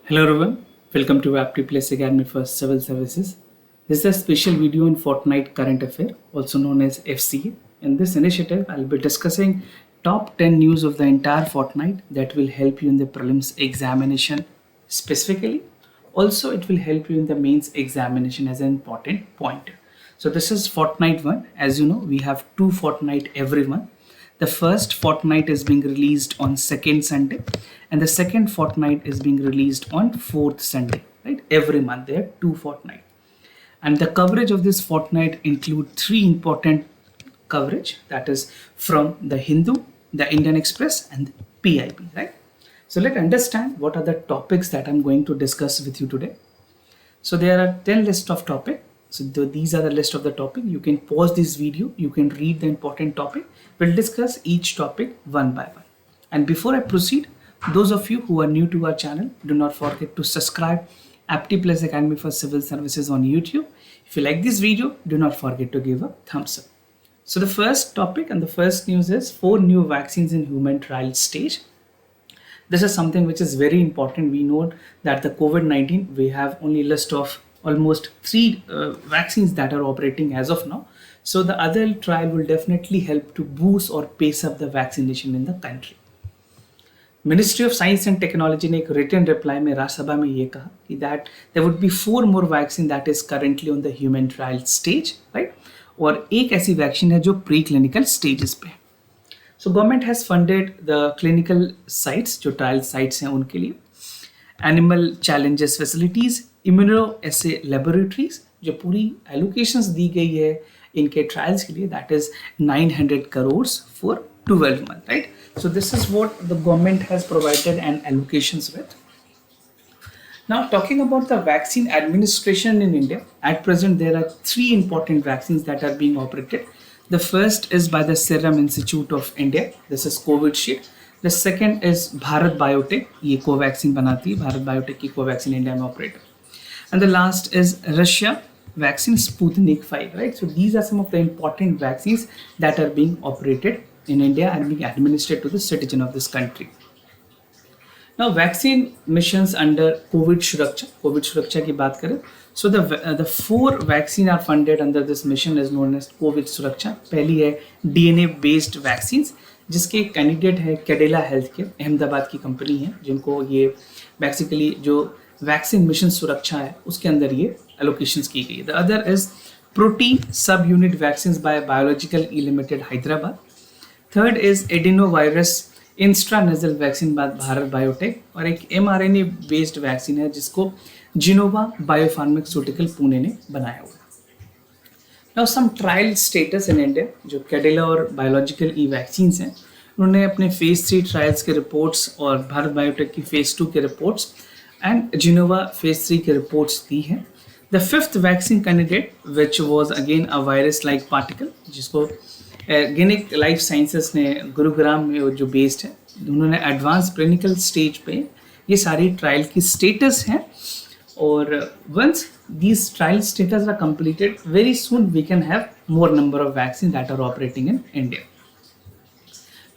Hello everyone, welcome to Aptiplex Academy for Civil Services. This is a special video on Fortnite Current Affair, also known as FCA. In this initiative, I'll be discussing top 10 news of the entire fortnight that will help you in the prelims examination specifically. Also, it will help you in the mains examination as an important point. So this is Fortnite 1. As you know, we have two Fortnite every month. The first fortnight is being released on second Sunday, and the second fortnight is being released on fourth Sunday. Right? Every month there are two fortnight, and the coverage of this fortnight include three important coverage, that is from the Hindu, the Indian Express, and the PIB. Right? So let's understand what are the topics that I'm going to discuss with you today. So there are 10 list of topic. So these are the list of the topic. You can pause this video. You can read the important topic. We'll discuss each topic one by one. And before I proceed, those of you who are new to our channel, do not forget to subscribe Aptiplex Academy for Civil Services on YouTube. If you like this video, do not forget to give a thumbs up. So the first topic and the first news is 4 new vaccines in human trial stage. This is something which is very important. We know that the COVID-19, we have only list of almost 3 vaccines that are operating as of now. So the other trial will definitely help to boost or pace up the vaccination in the country. Ministry of Science and Technology ने एक written reply में राज्यसभा में ये कहा कि that there would be 4 more vaccine that is currently on the human trial stage, right? और एक ऐसी वैक्सीन है जो प्री क्लिनिकल स्टेजेस पे है. So government has funded the clinical sites, जो trial sites हैं उनके लिए, animal challenges facilities, immunoassay laboratories, जो पूरी allocations दी गई है इनके trials के लिए, that is 900 crores for 12 months, right? So this is what the government has provided and allocations with. Now talking about the vaccine administration in India, at present there are 3 important vaccines that are being operated. The first is by the Serum Institute of India. This is Covishield. The second is Bharat Biotech. ये Covaxin बनाती है. Bharat biotech की Covaxin India में operate. And the last is Russia vaccine Sputnik 5. Right. So these are some of the important vaccines that are being operated in India and being administered to the citizen of this country. Now vaccine missions under COVID Suraksha की बात करें. So the 4 vaccine are funded under this mission is known as COVID Suraksha. पहली है DNA based vaccines जिसके candidate है Cadila health care, Ahmedabad की company है जिनको ये बेसिकली जो वैक्सीन मिशन सुरक्षा है उसके अंदर ये एलोकेशंस की गई है. The other is protein subunit vaccine by biological E limited Hyderabad. Third is adenovirus intranasal vaccine by Bharat biotech, और एक mRNA बेस्ड वैक्सीन है जिसको जिनोवा बायोफार्मास्यूटिकल पुणे ने बनाया हुआ. Now some trial status in India, जो कैडिला और बायोलॉजिकल ई वैक्सीन हैं उन्होंने अपने फेज 3 ट्रायल्स के रिपोर्ट्स और भारत बायोटेक की फेज 2 के रिपोर्ट्स एंड जिनोवा फेज 3 के रिपोर्ट्स दी हैं. The fifth vaccine candidate which was again a virus like particle जिसको गेनिक लाइफ साइंसेस ने गुरुग्राम में जो बेस्ड है, उन्होंने एडवांस क्लिनिकल स्टेज पे ये सारी ट्रायल की स्टेटस हैं. और once these trial status are completed, very soon we can have more number of vaccines that are operating in India.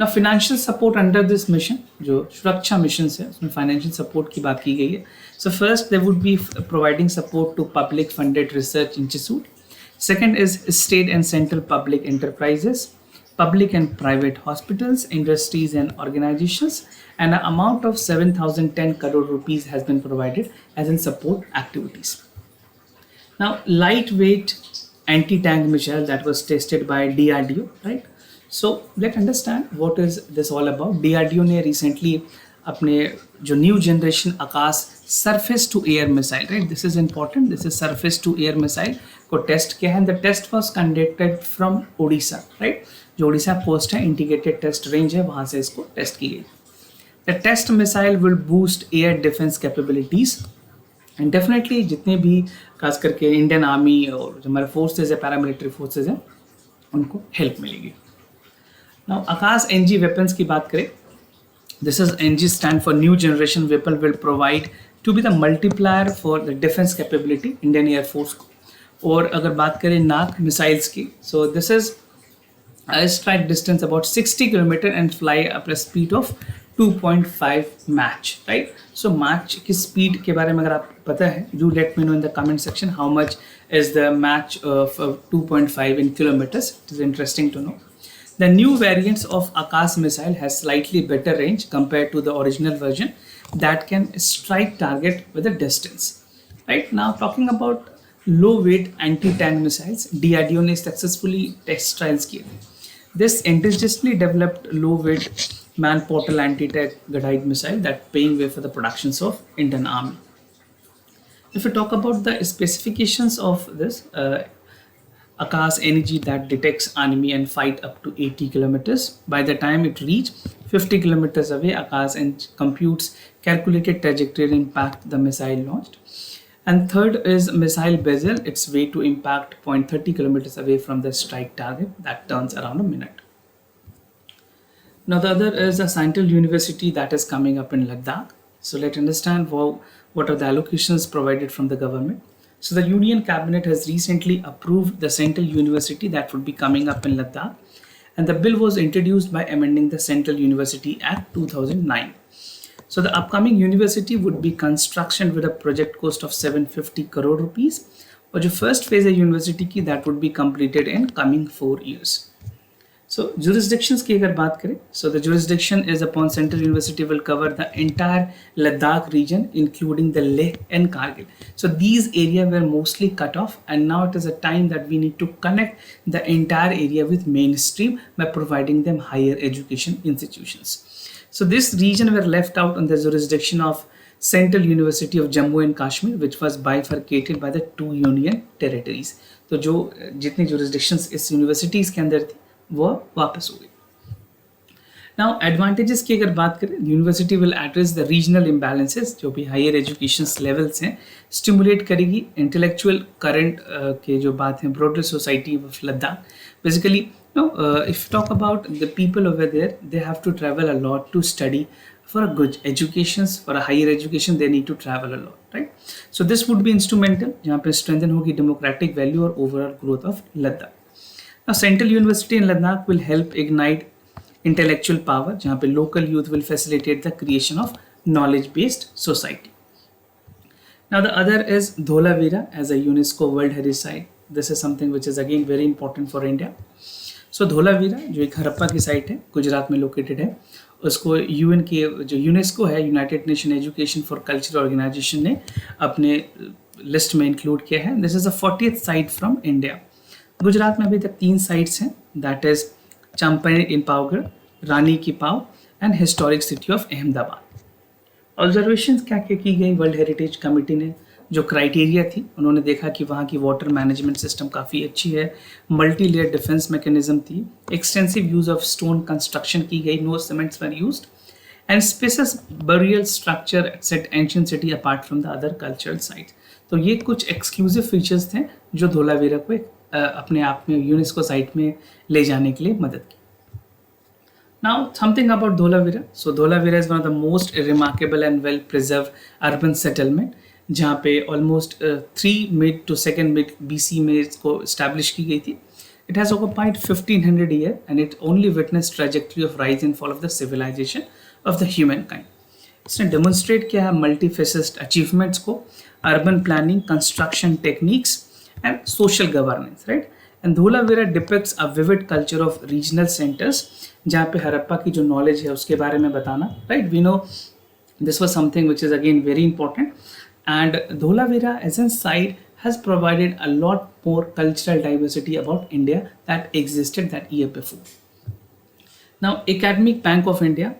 Now financial support under this mission, जो सुरक्षा missions है उसमें financial support की बात की गई है. So first they would be providing support to public funded research institute. Second is state and central public enterprises, public and private hospitals, industries and organizations, and an amount of 7,010 crore rupees has been provided as in support activities. Now, lightweight anti-tank missile that was tested by DRDO, right? So let's understand what is this all about. DRDO ने recently अपने जो new generation Akash surface to air missile, right? This is important. This is surface to air missile को test किया है. The test was conducted from Odisha, right? जो Odisha post है integrated test range है, वहाँ से इसको टेस्ट की गई. The test missile will boost air defence capabilities and definitely जितने भी खास करके इंडियन आर्मी और जो हमारे फोर्सेज है, पैरामिलिट्री फोर्सेज हैं, उनको हेल्प मिलेगी. नाउ आकाश एनजी वेपन्स की बात करें, this is N G stand for new generation weapon will provide to be the multiplier for the defence capability Indian Air Force को. और अगर बात करें नाक मिसाइल्स की, so this is strike distance about 60 km and fly up a speed of 2.5 match, right. So match की speed के बारे में अगर आपको पता है, do let me know in the comment section how much is the match of 2.5 in kilometers. It is interesting to know. The new variants of Akash missile has slightly better range compared to the original version that can strike target with a distance. Right now, talking about low weight anti-tank missiles, DRDO ने successfully test trials किए. This indigenously developed low weight man portal anti-tank guided missile that paving way for the productions of Indian Army. If we talk about the specifications of this, Akash energy that detects enemy and fight up to 80 kilometers. By the time it reach 50 kilometers away, Akash and computes calculated trajectory and impact the missile launched. And third is missile bezel, its way to impact 0.30 kilometers away from the strike target that turns around a minute. Now the other is a Central University that is coming up in Ladakh. So let's understand what are the allocations provided from the government. So the Union Cabinet has recently approved the Central University that would be coming up in Ladakh, and the bill was introduced by amending the Central University Act 2009. So the upcoming university would be construction with a project cost of 750 crore rupees. और जो first phase है university की that would be completed in coming 4 years. So jurisdictions की अगर बात करें, so the jurisdiction is upon Central University will cover the entire Ladakh region including the Leh and Kargil. So these areas were mostly cut off, and now it is a time that we need to connect the entire area with mainstream by providing them higher education institutions. So this region were left out on the jurisdiction of Central University of Jammu and Kashmir, which was bifurcated by the 2 union territories. तो जो जितनी jurisdictions इस universities के अंदर थी वो वापस हो गई. नाउ एडवांटेजेस की अगर बात करें, university will address the regional imbalances जो भी हायर एजुकेशन लेवल्स हैं, स्टिमुलेट करेगी इंटेलेक्चुअल करंट के जो बात है broader society of Ladakh. Basically if you talk about the people over there, they have to travel a lot to study for a good education, for a higher education they need to travel a lot, right? So this would be instrumental जहाँ पे strengthen होगी democratic value और overall growth of Ladakh. Now Central University in Ladakh will help ignite intellectual power जहाँ पे local youth will facilitate the creation of knowledge based society. Now the other is Dholavira as a UNESCO World Heritage Site. This is something which is again very important for India. सो धोलावीरा जो एक हड़प्पा की site है, गुजरात में located है, उसको UN के जो UNESCO है, united nation education for culture organisation ने अपने लिस्ट में इंक्लूड किया है. This is a 40th site from India. Gujarat में अभी तक 3 साइट्स हैं, that is Champaner in Pavagadh, Rani ki Vav and historic city of Ahmedabad. Observation क्या क्या की गई वर्ल्ड हेरिटेज कमेटी ने, जो क्राइटेरिया थी उन्होंने देखा कि वहाँ की वाटर मैनेजमेंट सिस्टम काफ़ी अच्छी है, मल्टी लेयर डिफेंस मैकेनिज्म थी, extensive use of stone construction की गई, no cements were used, and special burial structure set ancient city apart from the other cultural sites. तो ये कुछ एक्सक्लूसिव फीचर्स थे जो धोलावीरा को अपने आप में यूनेस्को साइट में ले जाने के लिए मदद की. Now something about Dholavira. So Dholavira is one of the most remarkable and well preserved urban settlement जहाँ पे almost 3 mid to 2nd mid BC में इसको इस्टेब्लिश की गई थी. It has occupied 1500 year and it only witness trajectory of rise and fall of the civilisation of the humankind. इसने demonstrate किया है मल्टीफेसेट अचीवमेंट्स को, urban planning, construction techniques and social governance, right. And Dholavira depicts a vivid culture of regional centres जहाँ पे हड़प्पा की जो knowledge है उसके बारे में बताना, right. We know this was something which is again very important. And Dholavira as a site has provided a lot more cultural diversity about India that existed that year before. Now Academic Bank of India,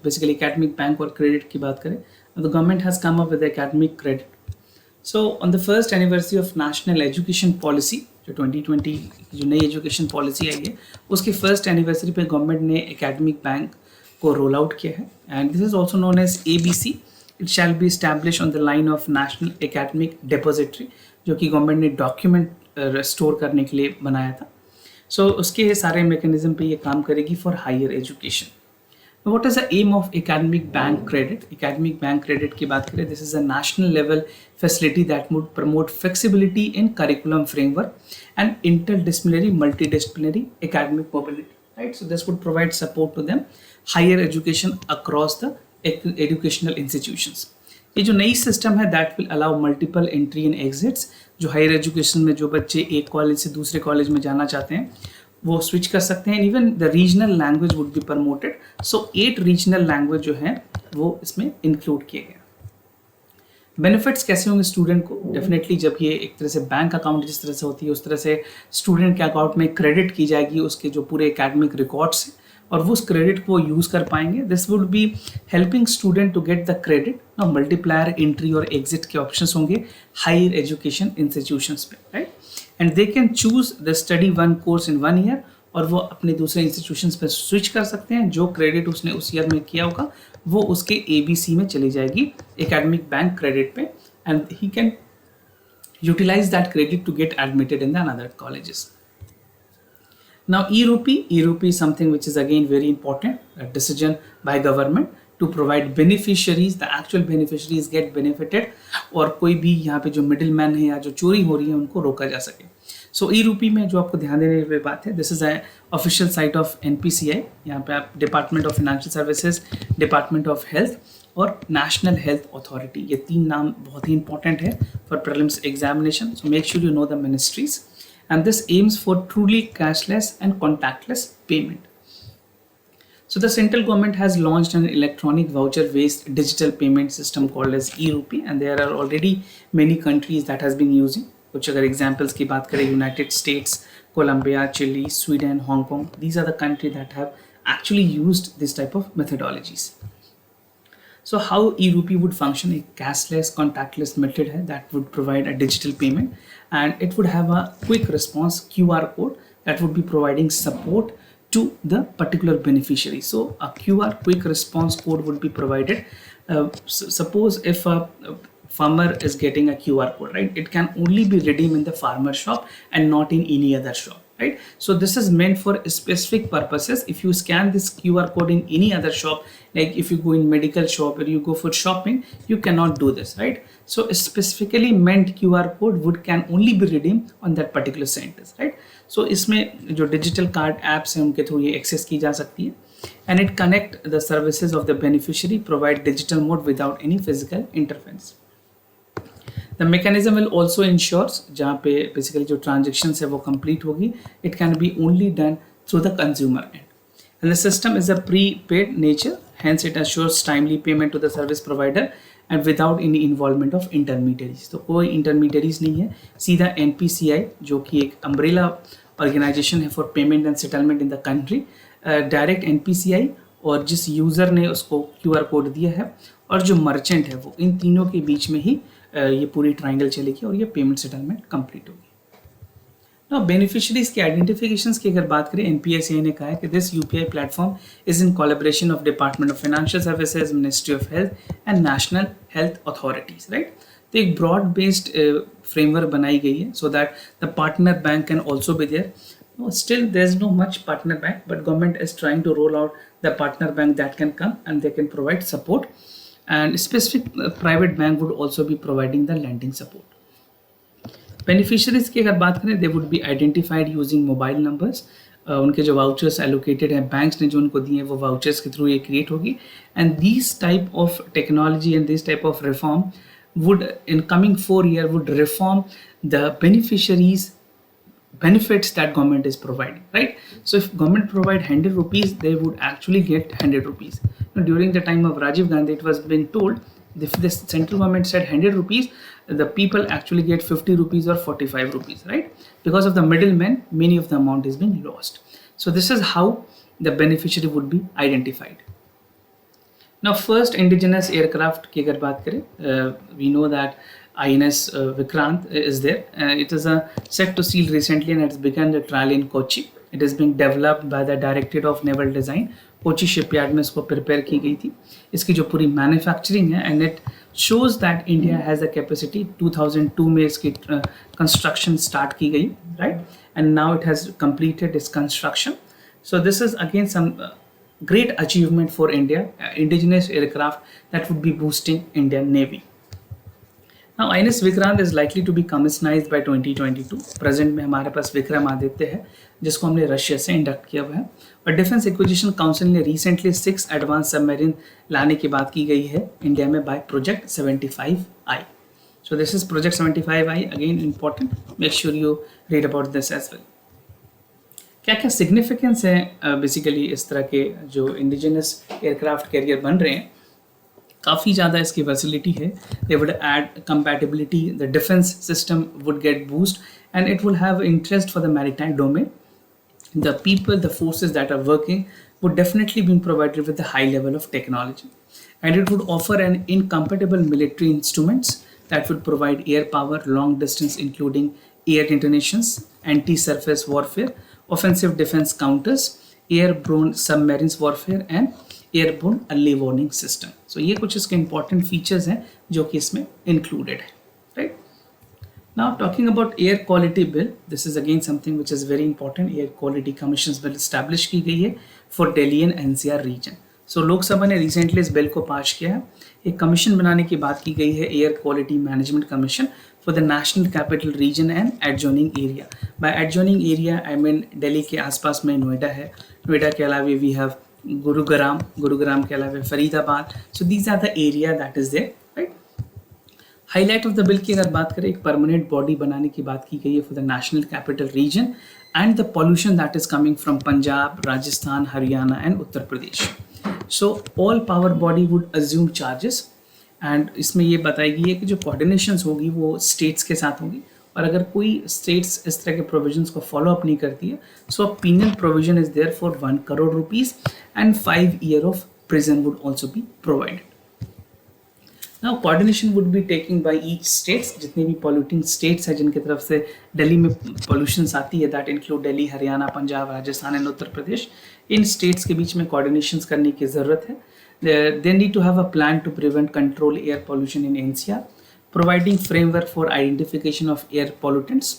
basically academic bank और credit की बात करें, the government has come up with academic credit. So on the first anniversary of National Education Policy, जो 2020 जो नई education policy आई है, उसकी फर्स्ट एनिवर्सरी पे गवर्नमेंट ने एकेडमिक बैंक को रोल आउट किया है. And this is also known as ABC. It shall be establish on the line of national academic depository, जो कि गवर्नमेंट ने डॉक्यूमेंट स्टोर करने के लिए बनाया था. सो उसके सारे मैकेनिज्म पे ये काम करेगी for higher education. What is the aim of academic bank credit? Academic bank credit की बात करें, this is a national level facility that would promote flexibility in curriculum framework and interdisciplinary multidisciplinary academic mobility, right? So this would provide support to them higher education across the educational institutions. ये जो नई system है that will allow multiple entry and exits, जो higher education में जो बच्चे एक college से दूसरे कॉलेज में जाना चाहते हैं वो स्विच कर सकते हैं. Even the regional language would be promoted. So 8 regional language जो है वो इसमें इंक्लूड किए गए. बेनिफिट्स कैसे होंगे स्टूडेंट को? डेफिनेटली जब ये एक तरह से बैंक अकाउंट जिस तरह से होती है उस तरह से स्टूडेंट के अकाउंट में क्रेडिट की जाएगी उसके जो पूरे एकेडमिक रिकॉर्ड्स हैं और वो उस क्रेडिट को यूज़ कर पाएंगे. This would be helping student to get the credit. ना मल्टीप्लायर एंट्री और एग्जिट के ऑप्शंस होंगे हायर एजुकेशन इंस्टीट्यूशंस पे, right. And they can choose the study one course in 1 year और वो अपने दूसरे इंस्टीट्यूशंस पे स्विच कर सकते हैं. जो क्रेडिट उसने उस ईयर में किया होगा वो उसके ABC में चली जाएगी एकेडमिक बैंक क्रेडिट पे and he can utilise that credit to get admitted in the another colleges. Now e-rupee is something which is again very important, a decision by government to provide beneficiaries, the actual beneficiaries get benefited और कोई भी यहाँ पे जो middle man है या जो चोरी हो रही है उनको रोका जा सके. सो e-rupee में जो आपको ध्यान देने वाली बात है, this is a official site of NPCI. यहाँ पे आप department of financial services, department of health और नेशनल हेल्थ अथॉरिटी, ये 3 नाम बहुत ही इंपॉर्टेंट है for prelims examination. So make sure you know the ministries. And this aims for truly cashless and contactless payment. So the central government has launched an electronic voucher-based digital payment system called as e-rupee, and there are already many countries that has been using. कुछ अगर examples की बात करें, United States, Colombia, Chile, Sweden, Hong Kong, these are the countries that have actually used this type of methodologies. So how e-rupee would function? A cashless, contactless method है that would provide a digital payment, and it would have a quick response QR code that would be providing support to the particular beneficiary. So a QR quick response code would be provided. Suppose if a farmer is getting a QR code, right? It can only be redeemed in the farmer shop and not in any other shop. Right? So this is meant for specific purposes. If you scan this QR code in any other shop, like if you go in medical shop or you go for shopping, you cannot do this, right? So a specifically meant QR code can only be redeemed on that particular centers, right? So इसमें जो digital card apps हैं उनके through ये access की जा सकती है, and it connect the services of the beneficiary, provide digital mode without any physical interference. The mechanism will also ensures जहाँ पे basically जो transactions है वो complete होगी, it can be only done through the consumer end. And the system is a prepaid nature, hence it assures timely payment to the service provider and without any involvement of intermediaries. तो कोई intermediaries नहीं है, सीधा NPCI जो कि एक umbrella organization है for payment and settlement in the country, direct NPCI और जिस यूज़र ने उसको QR कोड दिया है और जो मर्चेंट है वो, इन तीनों के बीच में ही ये पूरी ट्राइंगल चलेगी और ये पेमेंट सेटलमेंट कंप्लीट होगी. ना बेनिफिशियरीज के आइडेंटिफिकेशंस की अगर बात करें, NPCI ने कहा है कि this UPI platform is in collaboration of department of financial services, ministry of health and national health authorities, right. तो एक ब्रॉड बेस्ड फ्रेमवर्क बनाई गई है so that the partner bank can also be there. Still there is no much partner bank, but government is trying to roll out the partner bank that can come and they can provide support, and specific private bank would also be providing the lending support. Beneficiaries की अगर बात करें, they would be identified using mobile numbers. उनके जो vouchers allocated हैं banks ने जो उनको दिए हैं वो वाउचर्स के थ्रू ये क्रिएट होगी. And this type of technology and this type of reform would in coming 4 years would reform the beneficiaries benefits that government is providing, right? So if government provide 100 rupees, they would actually get 100 rupees. Now, during the time of Rajiv Gandhi, it was been told if the central government said 100 rupees, the people actually get 50 rupees or 45 rupees, right? Because of the middleman, many of the amount is being lost. So this is how the beneficiary would be identified. Now first indigenous aircraft की अगर बात करें, we know that INS Vikrant is there. It is set to seal recently and it's begun the trial in Kochi. It is being developed by the Directorate of Naval Design. Kochi shipyard में इसको prepare की गई थी. इसकी जो पूरी manufacturing है and it shows that India has the capacity. 2002 में इसकी कंस्ट्रक्शन स्टार्ट की गई, right, and now it has completed its construction. So this is again some great achievement for India, indigenous aircraft that would be boosting Indian Navy. Now INS Vikrant is likely to be commissioned by 2022. Present में हमारे पास विक्रम आदित्य है जिसको हमने Russia से induct किया हुआ है, और डिफेंस एक्विजिशन काउंसिल ने रिसेंटली 6 एडवांस सबमरीन लाने की बात की गई है इंडिया में by project 75I. So this is project 75I, again important, make sure you read about this as well. क्या क्या सिग्निफिकेंस है बेसिकली इस तरह के जो इंडिजिनस एयरक्राफ्ट कैरियर बन रहे हैं, काफ़ी ज़्यादा इसकी फैसिलिटी है. They would add compatibility, the defence system would get boost and it would have interest for the maritime domain. The people, the forces that are working would definitely be provided with a high level of technology, and it would offer an incompatible military instruments that would provide air power, long distance, including air detonations, anti-surface warfare, offensive defense counters, airborne submarines warfare, and airborne early warning system. So ये कुछ इसके important features हैं जो कि इसमें included है, right? Now talking about air quality bill, this is again something which is very important. Air quality commissions bill establish की गई है for Delhi and NCR region. So Lok Sabha ने recently इस बिल को पास किया है. एक कमीशन बनाने की बात की गई है, air quality management commission for the national capital region and adjoining area. By adjoining area I mean Delhi के आसपास में नोएडा है, नोएडा के अलावा वी हैव गुरुग्राम के अलावा Faridabad. So these are the area that is there, right. Highlight of the bill की अगर बात करें, एक परमानेंट बॉडी बनाने की बात की गई है for the national capital region and the pollution that is coming from Punjab, Rajasthan, Haryana and Uttar Pradesh. So all power body would assume charges, and इसमें ये बताई गई है कि जो कोऑर्डिनेशंस होगी वो स्टेट्स के साथ होगी, और अगर कोई स्टेट्स इस तरह के प्रोविजंस को फॉलो अप नहीं करती है, so penal provision is there for 1 crore rupees and 5 years of prison would also be provided. Now coordination would be taken by each states, जितने भी polluting states है जिनकी तरफ से दिल्ली में pollutions आती है, that include Delhi, Haryana, Punjab, Rajasthan and Uttar Pradesh. In states के बीच में coordinations करने की ज़रूरत है. They need to have a plan to prevent control air pollution in NCR, providing framework for identification of air pollutants.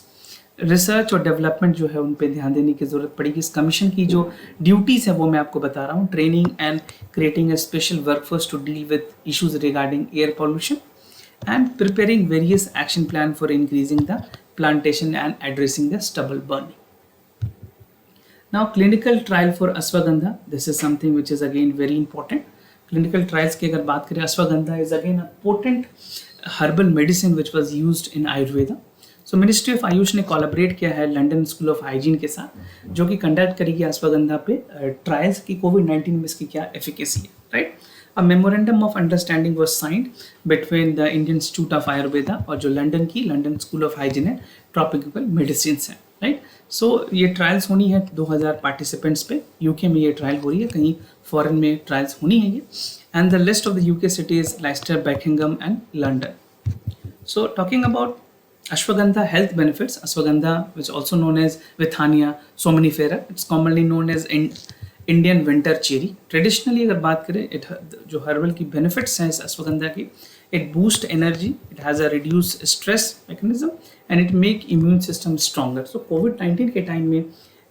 Research और डेवलपमेंट जो है उन पे ध्यान देने की ज़रूरत पड़ेगी. इस कमीशन की जो ड्यूटीज़ है वो मैं आपको बता रहा हूँ. Training and creating a special workforce to deal with issues regarding air pollution and preparing various action plan for increasing the plantation and addressing the stubble burning. Now clinical trial for ashwagandha, this is something which is again very important. Clinical trials की अगर बात करें, ashwagandha is again a potent herbal medicine which was used in Ayurveda. So ministry of AYUSH ने collaborate किया है London school of hygiene के साथ, जो कि कंडक्ट करेगी अश्वगंधा पे ट्रायल्स की कोविड-19 में इसकी क्या एफिकेसी है, right. A memorandum of understanding was signed between the Indian institute of Ayurveda और जो लंदन स्कूल ऑफ हाइजीन है, ट्रॉपिकल मेडिसिन है, राइट. सो ये ट्रायल्स होनी है 2000 पार्टिसिपेंट्स पे. यूके में ये ट्रायल हो रही है, कहीं फॉरेन में ट्रायल्स होनी है ये. And the list of the UK cities Leicester, Buckingham and London. So talking about ashwagandha health benefits, ashwagandha which is also known as Withania somnifera, it's commonly known as Indian winter cherry. Traditionally अगर बात करें, जो herbal की benefits हैं इस ashwagandha की, it boost energy, it has a reduced stress mechanism and it make immune system stronger. So COVID-19 के time में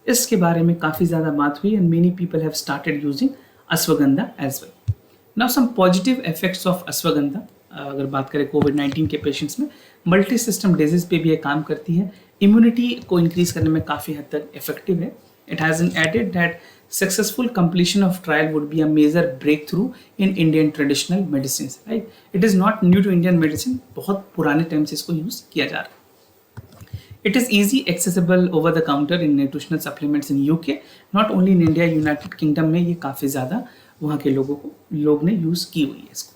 इसके बारे में काफ़ी ज़्यादा बात हुई and many people have started using ashwagandha as well. Now some positive effects of ashwagandha, अगर बात करें कोविड-19 के पेशेंट्स में, मल्टी सिस्टम डिजीज पे भी ये काम करती है, इम्यूनिटी को इंक्रीज करने में काफ़ी हद तक इफेक्टिव है. It has added that successful completion of trial would be a major breakthrough in Indian traditional medicine, right. It is not new to Indian medicine, बहुत पुराने टाइम से इसको यूज़ किया जा रहा है. It is easy accessible over the counter in nutritional supplements in UK, not only in India, United kingdom में ये काफ़ी ज़्यादा वहाँ के लोग ने यूज़ की हुई है इसको.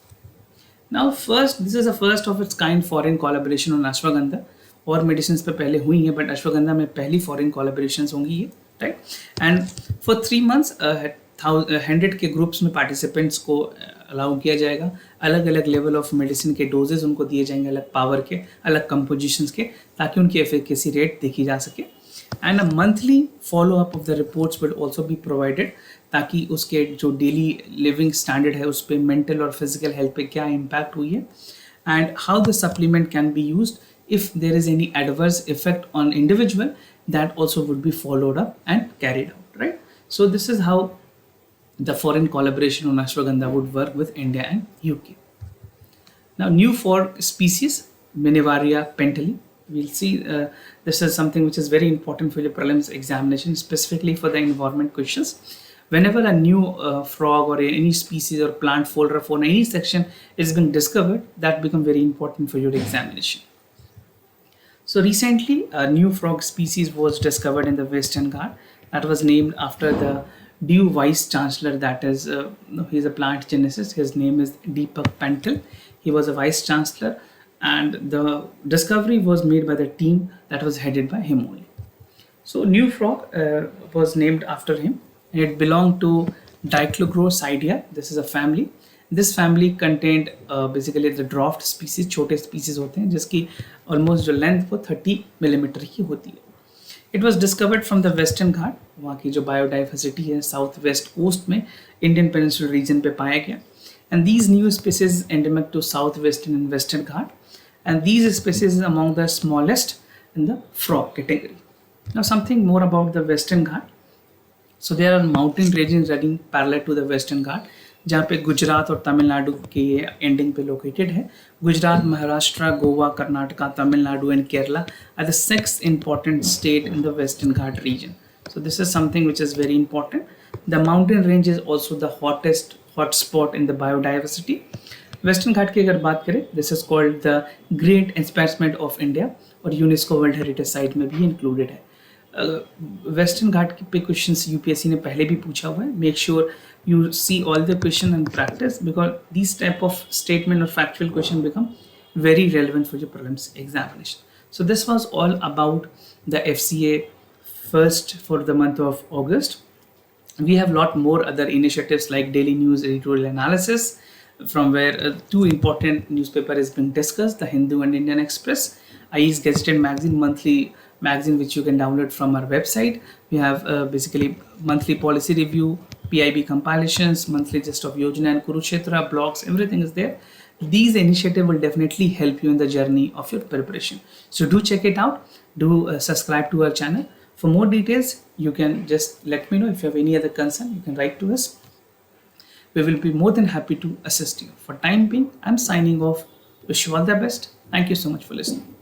Now first, this is the first of its kind foreign collaboration on ashwagandha. और मेडिसिन पे पहले हुई हैं, बट अश्वगंधा में पहली फॉरेन कोलैबोरेशंस होंगी ये, राइट. एंड फॉर 3 months 100 के ग्रुप्स में पार्टिसिपेंट्स को अलाउ किया जाएगा. अलग अलग लेवल ऑफ मेडिसिन के डोजेज उनको दिए जाएंगे, अलग पावर के, अलग कंपोजिशंस के, ताकि उनकी एफिकेसी रेट देखी जा सके. And a monthly follow up of the reports will also be provided, ताकि उसके जो डेली लिविंग स्टैंडर्ड है उस पर मेंटल और फिजिकल हेल्थ पे क्या इम्पैक्ट हुई है, and how the supplement can be used if there is any adverse effect on individual, that also would be followed up and carried out, right. So this is how the foreign collaboration on ashwagandha would work with India and UK. Now new 4 species, Minivaria pentali. We'll see this is something which is very important for your prelims examination, specifically for the environment questions. Whenever a new frog or any species or plant, flora, fauna, any section is being discovered, that become very important for your examination. So recently, a new frog species was discovered in the Western Ghat that was named after the due vice chancellor. That is, he's a plant geneticist. His name is Deepak Pantel. He was a vice chancellor, and the discovery was made by the team that was headed by him only. So new frog was named after him. It belonged to Diclochrosidia. This is a family. This family contained basically the dwarfed species, छोटे species होते हैं जिसकी almost जो length वो 30 millimetre की होती है. It was discovered from the Western Ghat. वहाँ की जो biodiversity है साउथ वेस्ट कोस्ट में इंडियन पेनिनसुलर रीजन पे पाया गया. And these new species endemic to southwestern and western Ghat. And these species is among the smallest in the frog category. Now something more about the Western Ghat. So there are mountain regions running parallel to the Western Ghat, जहाँ पे गुजरात और तमिलनाडु के ending पे located है. Gujarat, Maharashtra, Goa, Karnataka, Tamil Nadu and Kerala are the 6 important state in the Western Ghat region. So this is something which is very important. The mountain range is also the hottest hotspot in the biodiversity. Western Ghat की अगर बात करें, this is called the great escarpment of India और UNESCO world heritage site में भी included है. Western घाट पे questions UPSC ने पहले भी पूछा हुआ है. Make sure you see all the question and practice, because these type of statement or factual question become very relevant for your prelims examination. So this was all about the FCA first for the month of August. We have lot more other initiatives like daily news editorial analysis, from where two important newspaper is being discussed, the Hindu and Indian Express, IE's Gazetted magazine, monthly magazine which you can download from our website. We have basically monthly policy review, PIB compilations, monthly gist of Yojana and Kurukshetra, blogs, everything is there. These initiatives will definitely help you in the journey of your preparation. So do check it out. Do subscribe to our channel. For more details, you can just let me know. If you have any other concern, you can write to us. We will be more than happy to assist you. For time being, I'm signing off. Wish you all the best. Thank you so much for listening.